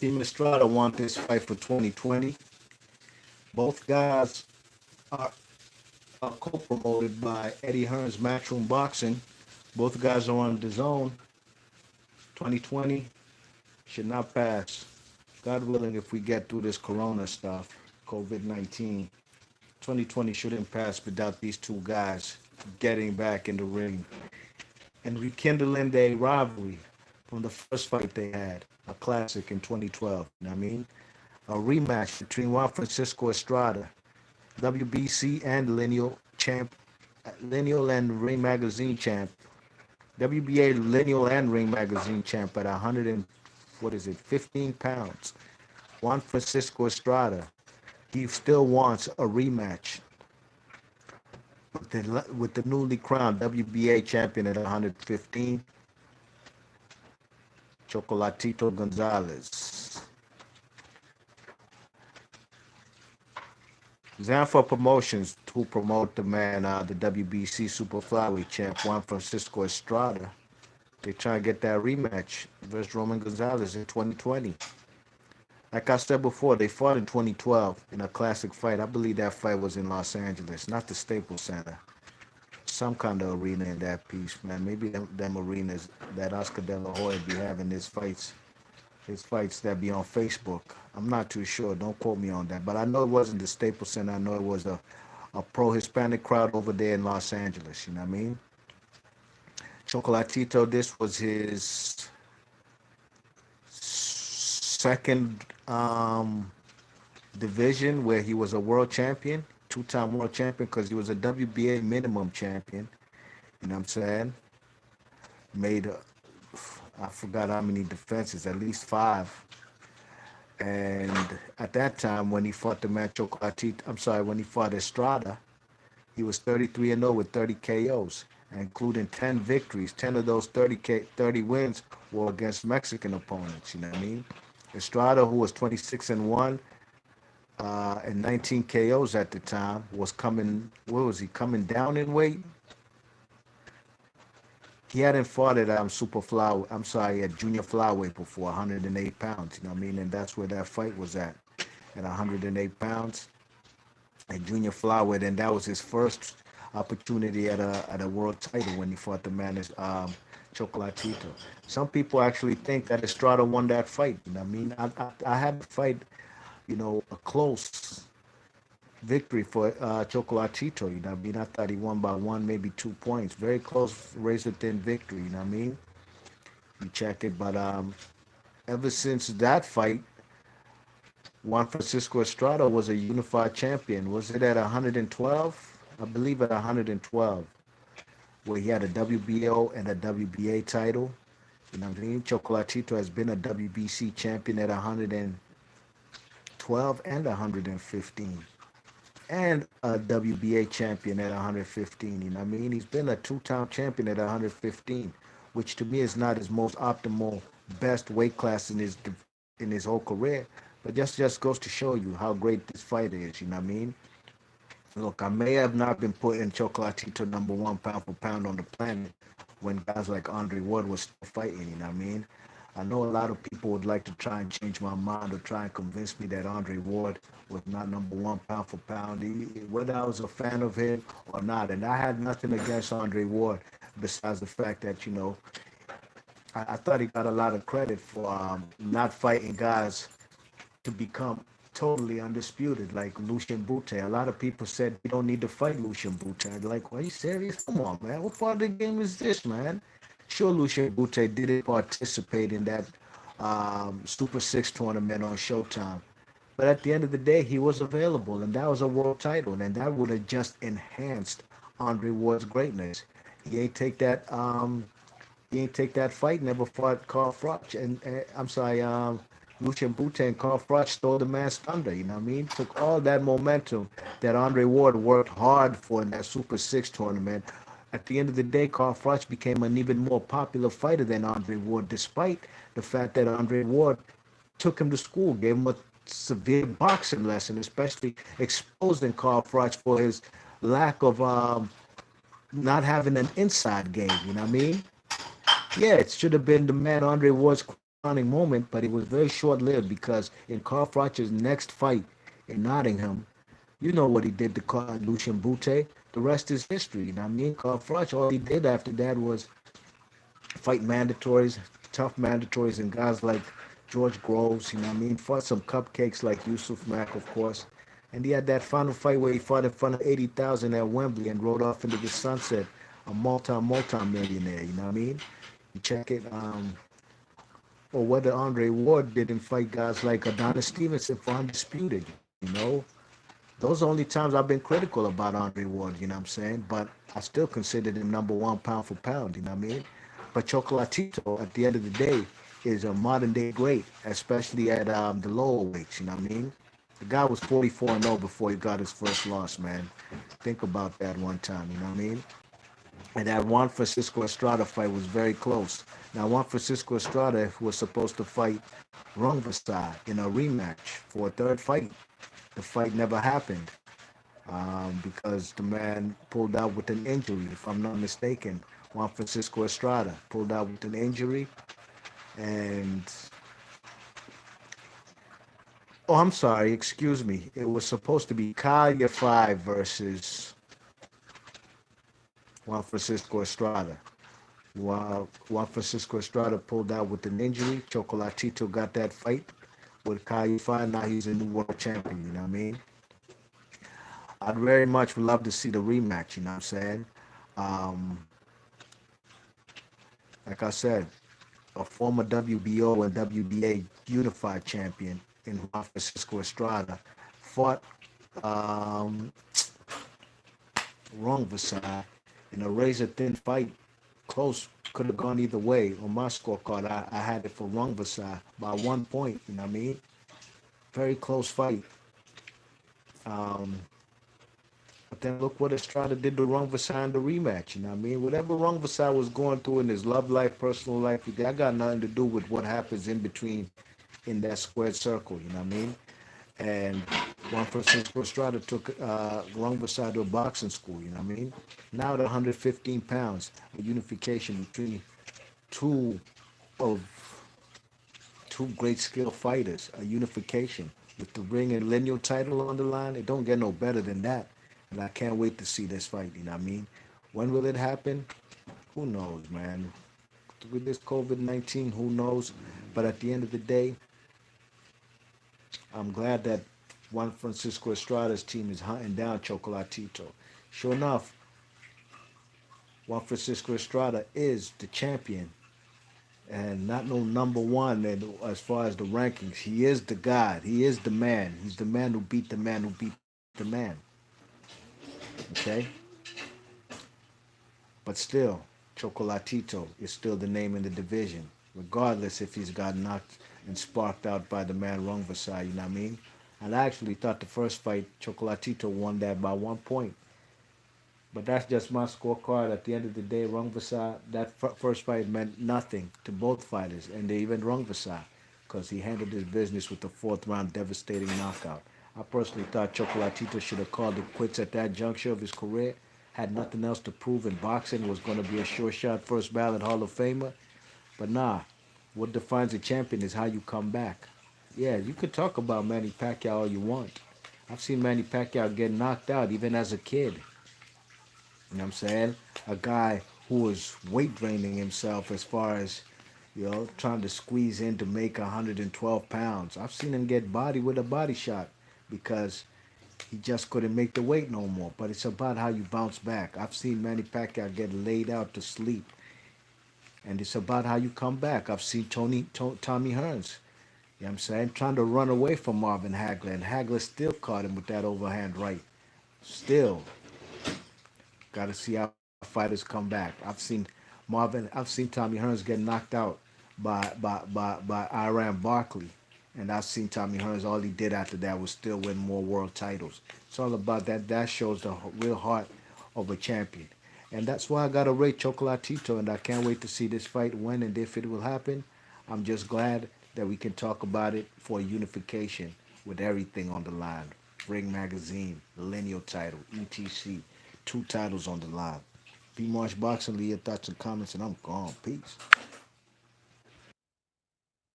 Team Estrada want this fight for 2020. Both guys are, are co-promoted by Eddie Hearn's Matchroom Boxing. Both guys are on the zone. 2020 should not pass. God willing, if we get through this corona stuff, COVID-19, 2020 shouldn't pass without these two guys getting back in the ring and rekindling their rivalry from the first fight they had, a classic in 2012. You know what I mean? A rematch between Juan Francisco Estrada, WBC and Lineal champ, Lineal and Ring Magazine champ, WBA Lineal and Ring Magazine champ at 100 and what is it, 15 pounds. Juan Francisco Estrada, he still wants a rematch with the newly crowned WBA champion at 115, Chocolatito Gonzalez. Zanfa Promotions, who promote the man, the WBC Super Flyweight champ, Juan Francisco Estrada. They try to get that rematch versus Roman Gonzalez in 2020. Like I said before, they fought in 2012 in a classic fight. I believe that fight was in Los Angeles, not the Staples Center. Some kind of arena in that piece, man. Maybe them arenas that Oscar De La Hoya be having his fights that be on Facebook. I'm not too sure. Don't quote me on that. But I know it wasn't the Staples Center. I know it was a pro-Hispanic crowd over there in Los Angeles. You know what I mean? Chocolatito, this was his second division where he was a world champion, two-time world champion, because he was a WBA minimum champion. You know what I'm saying? Made, I forgot how many defenses, at least 5. And at that time, when he fought the man Chocolatito, I'm sorry, when he fought Estrada, he was 33-0 with 30 KOs, including 10 victories. 10 of those 30 wins were against Mexican opponents. You know what I mean? Estrada, who was 26-1 and 19 KOs at the time, was coming. Where was he coming down in weight? He hadn't fought at super flower. I'm sorry, at junior flyweight before, 108 pounds. You know what I mean? And that's where that fight was at 108 pounds at junior flyweight, and that was his first opportunity at a world title when he fought the man Chocolatito. Some people actually think that Estrada won that fight. You know what I mean? I had the fight, a close victory for Chocolatito. You know what I mean? I thought he won by 1, maybe 2 points. Very close, razor-thin victory. You know what I mean? You check it. But ever since that fight, Juan Francisco Estrada was a unified champion. Was it at 112? I believe at 112, where he had a WBO and a WBA title. You know what I mean? Chocolatito has been a WBC champion at 112 and 115. And a WBA champion at 115. You know what I mean? He's been a 2-time champion at 115, which to me is not his most optimal, best weight class in his whole career. But just goes to show you how great this fight is. You know what I mean? Look, I may have not been putting Chocolatito number 1 pound for pound on the planet when guys like Andre Ward was still fighting. You know what I mean? I know a lot of people would like to try and change my mind or try and convince me that Andre Ward was not number 1 pound for pound, whether I was a fan of him or not. And I had nothing against Andre Ward besides the fact that, I thought he got a lot of credit for not fighting guys to become totally undisputed, like Lucien Bute. A lot of people said you don't need to fight Lucien Bute. I'd like, are you serious? Come on, man. What part of the game is this, man? Sure, Lucien Bute didn't participate in that Super 6 tournament on Showtime. But at the end of the day, he was available, and that was a world title, and that would have just enhanced Andre Ward's greatness. He ain't take that fight, never fought Carl Froch. And I'm sorry, Lucien Bute and Carl Froch stole the man's thunder, you know what I mean? Took all that momentum that Andre Ward worked hard for in that Super 6 tournament. At the end of the day, Carl Froch became an even more popular fighter than Andre Ward, despite the fact that Andre Ward took him to school, gave him a severe boxing lesson, especially exposing Carl Froch for his lack of not having an inside game, you know what I mean? Yeah, it should have been the man Andre Ward's crowning moment, but it was very short-lived because in Carl Froch's next fight in Nottingham, you know what he did to Lucian Bute. The rest is history. You know what I mean? Carl Froch, all he did after that was fight mandatories, tough mandatories, and guys like George Groves, you know what I mean? Fought some cupcakes like Yusuf Mack, of course. And he had that final fight where he fought in front of 80,000 at Wembley and rode off into the sunset, a multi-millionaire, you know what I mean? You check it, or whether Andre Ward didn't fight guys like Adonis Stevenson for undisputed, you know? Those are the only times I've been critical about Andre Ward, you know what I'm saying? But I still considered him number one pound for pound, you know what I mean? But Chocolatito, at the end of the day, is a modern day great, especially at the lower weights, you know what I mean? The guy was 44 and 0 before he got his first loss, man. Think about that one time, you know what I mean? And that Juan Francisco Estrada fight was very close. Now, Juan Francisco Estrada was supposed to fight Rungvisai in a rematch for a third fight. The fight never happened because the man pulled out with an injury, if I'm not mistaken. Juan Francisco Estrada pulled out with an injury. And, oh, I'm sorry, excuse me. It was supposed to be Kaya 5 versus Juan Francisco Estrada. While Juan Francisco Estrada pulled out with an injury, Chocolatito got that fight with Kaya 5. Now he's a new world champion, you know what I mean? I'd very much love to see the rematch, you know what I'm saying? Um, like I said, a former WBO and WBA unified champion in Juan Francisco Estrada fought um, wrong Versailles in a razor thin fight. Close, could have gone either way. On my scorecard, I had it for wrong Versailles by 1 point, you know what I mean? Very close fight. Um, But then look what Estrada did to Rung Versailles in the rematch. You know what I mean? Whatever Rung Versailles was going through in his love life, personal life, that got nothing to do with what happens in between in that squared circle. You know what I mean? And Juan Francisco Estrada took Rung Versailles to a boxing school. You know what I mean? Now at 115 pounds, a unification between two of two great skill fighters, a unification with the ring and lineal title on the line. It don't get no better than that. And I can't wait to see this fight, you know what I mean? When will it happen? Who knows, man? With this COVID-19, who knows? But at the end of the day, I'm glad that Juan Francisco Estrada's team is hunting down Chocolatito. Sure enough, Juan Francisco Estrada is the champion and not no number one. And as far as the rankings, he is the god. He is the man. He's the man who beat the man who beat the man. Okay? But still, Chocolatito is still the name in the division, regardless if he's got knocked and sparked out by the man Rung Versailles, you know what I mean? And I actually thought the first fight, Chocolatito won that by 1 point. But that's just my scorecard. At the end of the day, Rung Versailles, that first fight meant nothing to both fighters, and even Rung Versailles, because he handled his business with the fourth round devastating knockout. I personally thought Chocolatito should have called it quits at that juncture of his career, had nothing else to prove in boxing, was going to be a sure shot first ballot Hall of Famer. But nah, what defines a champion is how you come back. Yeah, you could talk about Manny Pacquiao all you want. I've seen Manny Pacquiao get knocked out even as a kid. You know what I'm saying? A guy who was weight draining himself as far as, trying to squeeze in to make 112 pounds. I've seen him get body with a body shot because he just couldn't make the weight no more. But it's about how you bounce back. I've seen Manny Pacquiao get laid out to sleep. And it's about how you come back. I've seen Tommy Hearns, you know what I'm saying, trying to run away from Marvin Hagler. And Hagler still caught him with that overhand right. Still. Got to see how fighters come back. I've seen Tommy Hearns get knocked out by Iran Barkley, and I've seen Tommy Hearns. All he did after that was still win more world titles. It's all about that. That shows the real heart of a champion, and that's why I got to rate Chocolatito, and I can't wait to see this fight when and if it will happen. I'm just glad that we can talk about it for unification with everything on the line. Ring Magazine, the lineal title, ETC, two titles on the line. B Marsh Boxing, leave your thoughts and comments, and I'm gone. Peace.